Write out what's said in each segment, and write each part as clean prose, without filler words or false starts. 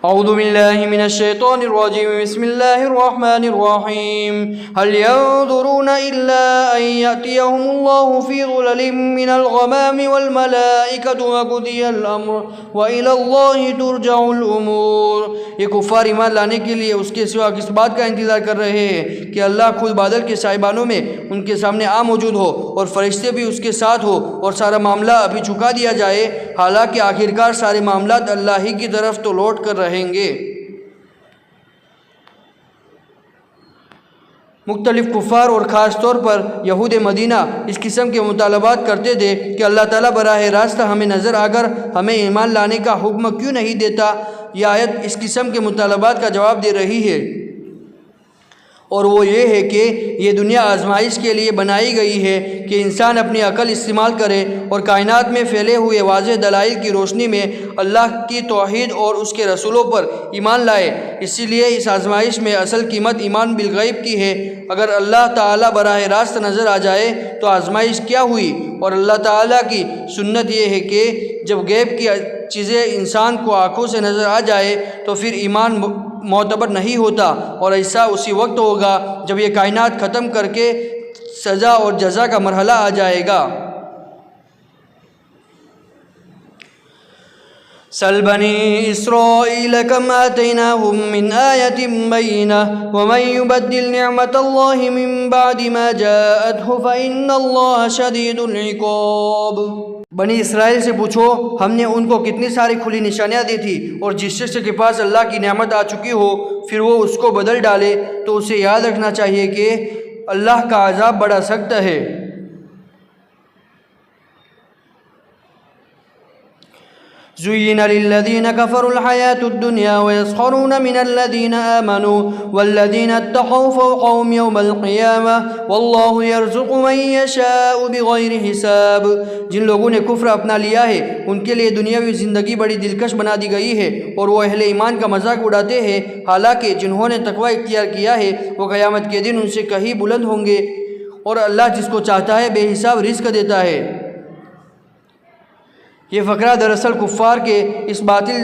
اعوذ باللہ من الشیطان الرجیم بسم اللہ الرحمن الرحیم هل ينظرون الا ان یأتیہم اللہ فی ظلل من الغمام والملائکۃ وقضی الامر وإلی اللہ ترجع الامور۔ یہ کفار ایمان لانے کے لیے اس کے سوا کس بات کا انتظار کر رہے ہیں کہ اللہ خود بادل کے سائبانوں میں ان کے سامنے موجود ہو اور فرشتے بھی اس کے ساتھ ہو اور سارا معاملہ ابھی چکا دیا جائے، حالانکہ آخرکار سارے معاملات اللہ ہی کی طرف تو لوٹ کر رہیں گے۔ مختلف کفار اور خاص طور پر یہود مدینہ اس قسم کے مطالبات کرتے تھے کہ اللہ تعالیٰ براہ راست ہمیں نظر آ کر ہمیں ایمان لانے کا حکم کیوں نہیں دیتا۔ یہ آیت اس قسم کے مطالبات کا جواب دے رہی ہے، اور وہ یہ ہے کہ یہ دنیا آزمائش کے لیے بنائی گئی ہے کہ انسان اپنی عقل استعمال کرے اور کائنات میں پھیلے ہوئے واضح دلائل کی روشنی میں اللہ کی توحید اور اس کے رسولوں پر ایمان لائے۔ اسی لیے اس آزمائش میں اصل قیمت ایمان بالغیب کی ہے۔ اگر اللہ تعالیٰ براہ راست نظر آ جائے تو آزمائش کیا ہوئی؟ اور اللہ تعالیٰ کی سنت یہ ہے کہ جب غیب کی چیزیں انسان کو آنکھوں سے نظر آ جائے تو پھر ایمان معتبر نہیں ہوتا، اور ایسا اسی وقت ہوگا جب یہ کائنات ختم کر کے سزا اور جزا کا مرحلہ آ جائے گا۔ سل بنی اسرائیل کم آتیناہم من آیت بینہ ومن یبدل نعمت اللہ من بعد ما جاءتہ فإن اللہ شدید العقاب۔ بنی اسرائیل سے پوچھو ہم نے ان کو کتنی ساری کھلی نشانیاں دی تھی، اور جس شخص کے پاس اللہ کی نعمت آ چکی ہو پھر وہ اس کو بدل ڈالے تو اسے یاد رکھنا چاہیے کہ اللہ کا عذاب بڑا سخت ہے۔ زُيِّنَ لِلَّذِينَ كَفَرُوا الْحَيَاةُ الدُّنْيَا وَيَسْخَرُونَ مِنَ الَّذِينَ آمَنُوا وَالَّذِينَ اتَّقَوْا فَوْقَهُمْ يَوْمَ الْقِيَامَةِ وَاللَّهُ يَرْزُقُ مَن يَشَاءُ بِغَيْرِ حِسَابٍ۔ جن لوگوں نے کفر اپنا لیا ہے ان کے لیے دنیاوی زندگی بڑی دلکش بنا دی گئی ہے، اور وہ اہل ایمان کا مذاق اڑاتے ہیں، حالانکہ جنہوں نے تقوی اختیار کیا ہے وہ قیامت کے دن ان سے کہیں بلند ہوں گے، اور اللہ جس کو چاہتا ہے بے حساب رزق دیتا ہے۔ یہ فقرہ دراصل کفار کے اس باطل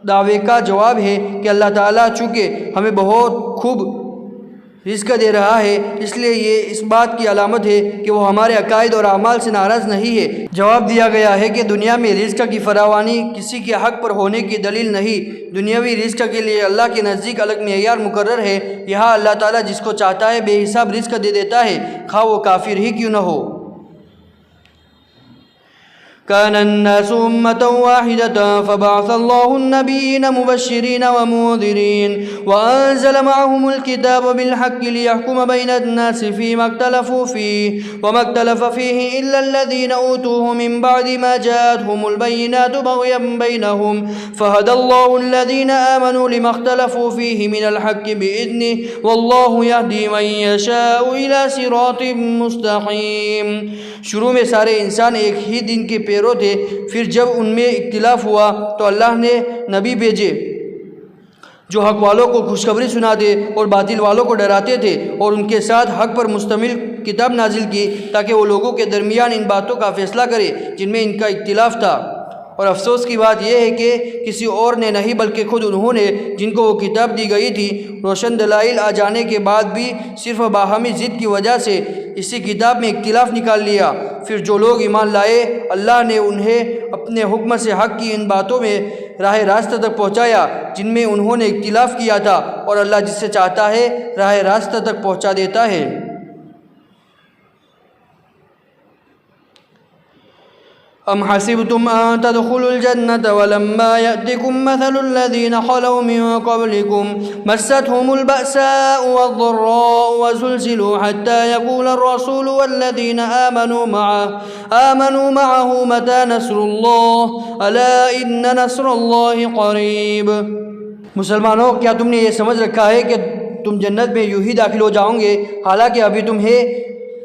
دعوے کا جواب ہے کہ اللہ تعالیٰ چونکہ ہمیں بہت خوب رزق دے رہا ہے اس لیے یہ اس بات کی علامت ہے کہ وہ ہمارے عقائد اور اعمال سے ناراض نہیں ہے۔ جواب دیا گیا ہے کہ دنیا میں رزق کی فراوانی کسی کے حق پر ہونے کی دلیل نہیں۔ دنیاوی رزق کے لیے اللہ کے نزدیک الگ معیار مقرر ہے، یہاں اللہ تعالیٰ جس کو چاہتا ہے بے حساب رزق دے دیتا ہے، خواہ وہ کافر ہی کیوں نہ ہو۔ كان الناس أمة واحدة فبعث الله النبيين مبشرين ومنذرين وأنزل معهم الكتاب بالحق ليحكم بين الناس فيما اختلفوا فيه وما اختلف فيه إلا الذين أوتوه من بعد ما جاءتهم البينات بغيا بينهم فهدى الله الذين آمنوا لما اختلفوا فيه من الحق بإذنه والله يهدي من يشاء إلى صراط مستقيم۔ شروع میں سارے انسان ایک ہی دین کے پیرو تھے، پھر جب ان میں اختلاف ہوا تو اللہ نے نبی بھیجے جو حق والوں کو خوشخبری سناتے اور باطل والوں کو ڈراتے تھے، اور ان کے ساتھ حق پر مشتمل کتاب نازل کی تاکہ وہ لوگوں کے درمیان ان باتوں کا فیصلہ کرے جن میں ان کا اختلاف تھا۔ اور افسوس کی بات یہ ہے کہ کسی اور نے نہیں بلکہ خود انہوں نے جن کو وہ کتاب دی گئی تھی روشن دلائل آ جانے کے بعد بھی صرف باہمی ضد کی وجہ سے اسی کتاب میں اختلاف نکال لیا۔ پھر جو لوگ ایمان لائے اللہ نے انہیں اپنے حکم سے حق کی ان باتوں میں راہ راست تک پہنچایا جن میں انہوں نے اختلاف کیا تھا، اور اللہ جس سے چاہتا ہے راہ راست تک پہنچا دیتا ہے۔ ام حسبتم ان تدخلوا الجنة ولما يأتكم مثل الذين خلوا من قبلكم مستهم البأساء والضراء وزلزلوا حتى يقول الرسول والذين آمنوا معه متى نصر الله ألا إن نصر الله قريب۔ مسلمانوں، کیا تم نے یہ سمجھ رکھا ہے کہ تم جنت میں یوں ہی داخل ہو جاؤ گے حالانکہ ابھی تمہیں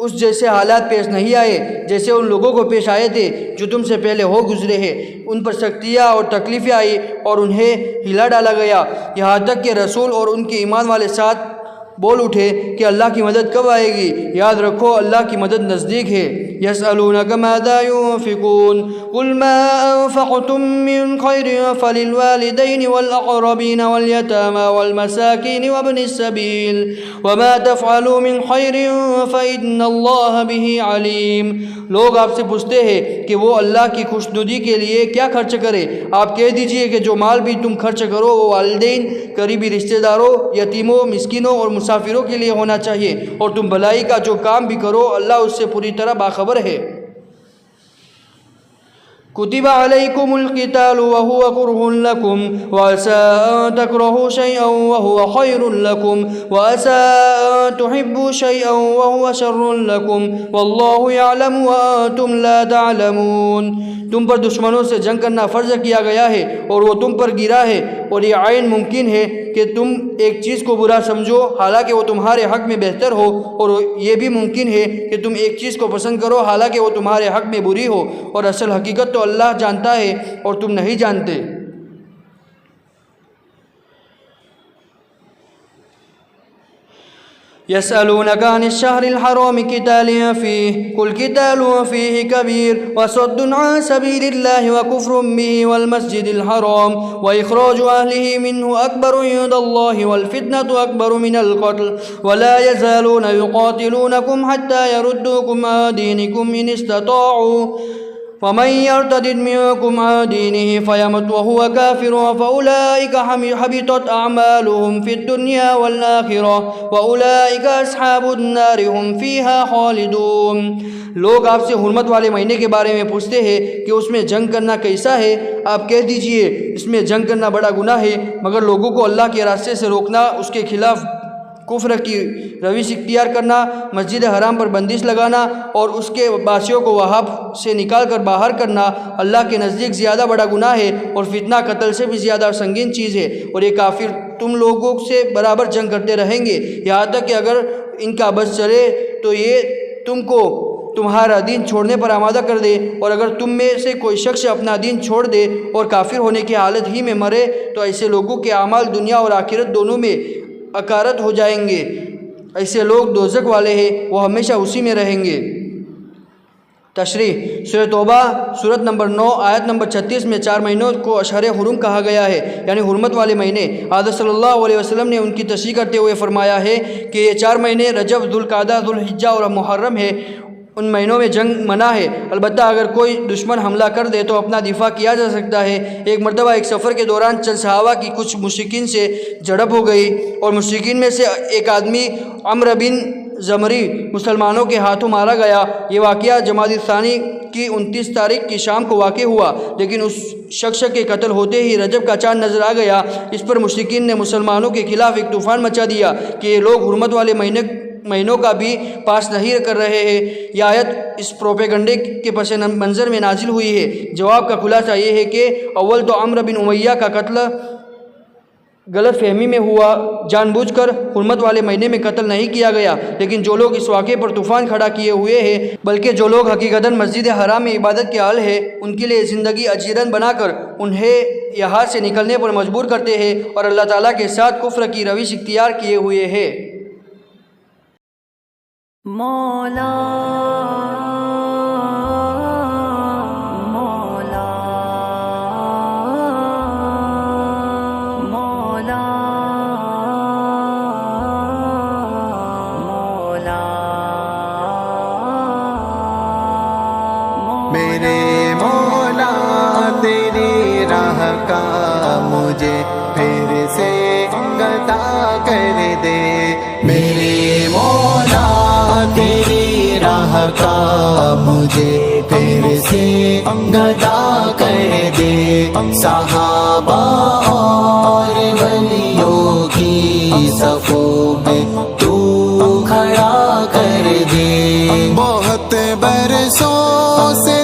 اس جیسے حالات پیش نہیں آئے جیسے ان لوگوں کو پیش آئے تھے جو تم سے پہلے ہو گزرے ہیں؟ ان پر سختیاں اور تکلیفیں آئی اور انہیں ہلا ڈالا گیا، یہاں تک کہ رسول اور ان کے ایمان والے ساتھ بول اٹھے کہ اللہ کی مدد کب آئے گی؟ یاد رکھو اللہ کی مدد نزدیک ہے۔ يسألونك ماذا ينفقون قل ما أنفقتم من خير فللوالدين والأقربين واليتامى والمساكين وابن السبيل وما تفعلوا من خير فإن الله به عليم۔ لوگ آپ سے پوچھتے ہیں کہ وہ اللہ کی خوشنودی کے لیے کیا خرچ کرے، آپ کہہ دیجئے کہ جو مال بھی تم خرچ کرو وہ والدین، قریبی رشتہ داروں، یتیموں، مسکینوں اور مسافروں کے لیے ہونا چاہیے، اور تم بھلائی کا جو کام بھی کرو اللہ اس سے پوری طرح باخبر ہے۔ كتب عليكم القتال وهو كره لكم وعسى أن تكرهوا شيئا وهو خير لكم وعسى أن تحبوا شيئا وهو شر لكم والله يعلم وأنتم لا تعلمون۔ تم پر دشمنوں سے جنگ کرنا فرض کیا گیا ہے اور وہ تم پر گرا ہے، اور یہ عین ممکن ہے کہ تم ایک چیز کو برا سمجھو حالانکہ وہ تمہارے حق میں بہتر ہو، اور یہ بھی ممکن ہے کہ تم ایک چیز کو پسند کرو حالانکہ وہ تمہارے حق میں بری ہو، اور اصل حقیقت تو اللہ جانتا ہے اور تم نہیں جانتے۔ يسألونك عن الشهر الحرام قتال فيه قل قتال فيه كبير وصد عن سبيل الله وكفر به والمسجد الحرام وإخراج أهله منه أكبر عند الله والفتنة أكبر من القتل ولا يزالون يقاتلونكم حتى يردوكم عن دينكم إن استطاعوا ومن يرتد منكم عن دينه فيمت وهو كافر فأولئك حبطت أعمالهم في الدنيا والآخرة وأولئك أصحاب النار هم فيها خالدون۔ لوگ آپ سے حرمت والے مہینے کے بارے میں پوچھتے ہیں کہ اس میں جنگ کرنا کیسا ہے، آپ کہہ دیجئے اس میں جنگ کرنا بڑا گناہ ہے، مگر لوگوں کو اللہ کے راستے سے روکنا، اس کے خلاف کفر کی روش اختیار کرنا، مسجد حرام پر بندش لگانا اور اس کے باسیوں کو وہاں سے نکال کر باہر کرنا اللہ کے نزدیک زیادہ بڑا گناہ ہے، اور فتنہ قتل سے بھی زیادہ سنگین چیز ہے، اور یہ کافر تم لوگوں سے برابر جنگ کرتے رہیں گے یہاں تک کہ اگر ان کا بس چلے تو یہ تم کو تمہارا دین چھوڑنے پر آمادہ کر دے، اور اگر تم میں سے کوئی شخص اپنا دین چھوڑ دے اور کافر ہونے کی حالت ہی میں مرے تو ایسے لوگوں کے اعمال دنیا اور آخرت دونوں میں اکارت ہو جائیں گے، ایسے لوگ دوزخ والے ہیں، وہ ہمیشہ اسی میں رہیں گے۔ تشریح سورہ توبہ سورت نمبر 9 آیت نمبر 36 میں 4 مہینوں کو اشہر حرم کہا گیا ہے، یعنی حرمت والے مہینے۔ حضرت صلی اللہ علیہ وسلم نے ان کی تشریح کرتے ہوئے فرمایا ہے کہ یہ 4 مہینے رجب، ذوالقعدہ، ذوالحجہ اور محرم ہے، ان مہینوں میں جنگ منع ہے، البتہ اگر کوئی دشمن حملہ کر دے تو اپنا دفاع کیا جا سکتا ہے۔ ایک مرتبہ ایک سفر کے دوران چند صحابہ کی کچھ مشرکین سے جھڑپ ہو گئی، اور مشرکین میں سے ایک آدمی عمرو بن زمری مسلمانوں کے ہاتھوں مارا گیا۔ یہ واقعہ جمادی الثانی کی 29 تاریخ کی شام کو واقع ہوا، لیکن اس شخص کے قتل ہوتے ہی رجب کا چاند نظر آ گیا۔ اس پر مشرکین نے مسلمانوں کے خلاف ایک طوفان مچا دیا کہ یہ لوگ حرمت والے مہینوں کا بھی پاس نہیں کر رہے ہیں۔ یہ آیت اس پروپیگنڈے کے پس منظر میں نازل ہوئی ہے۔ جواب کا خلاصہ یہ ہے کہ اول تو عمرو بن امیہ کا قتل غلط فہمی میں ہوا، جان بوجھ کر حرمت والے مہینے میں قتل نہیں کیا گیا، لیکن جو لوگ اس واقعے پر طوفان کھڑا کیے ہوئے ہیں، بلکہ جو لوگ حقیقتاً مسجد حرام میں عبادت کے حال ہے، ان کے لیے زندگی اجیرن بنا کر انہیں یہاں سے نکلنے پر مجبور کرتے ہیں اور اللہ تعالیٰ کے ساتھ کفر کی روش اختیار کیے ہوئے ہیں۔ مولا مولا مولا مولا میرے مولا تیری راہ کا مجھے پھر سے گدا کر دے، میرے مولا تیری راہ کا مجھے پھر سے گدا کر دے، صحابہ اور ولیوں کی صفوں میں تو کھڑا کر دے، بہت برسوں سے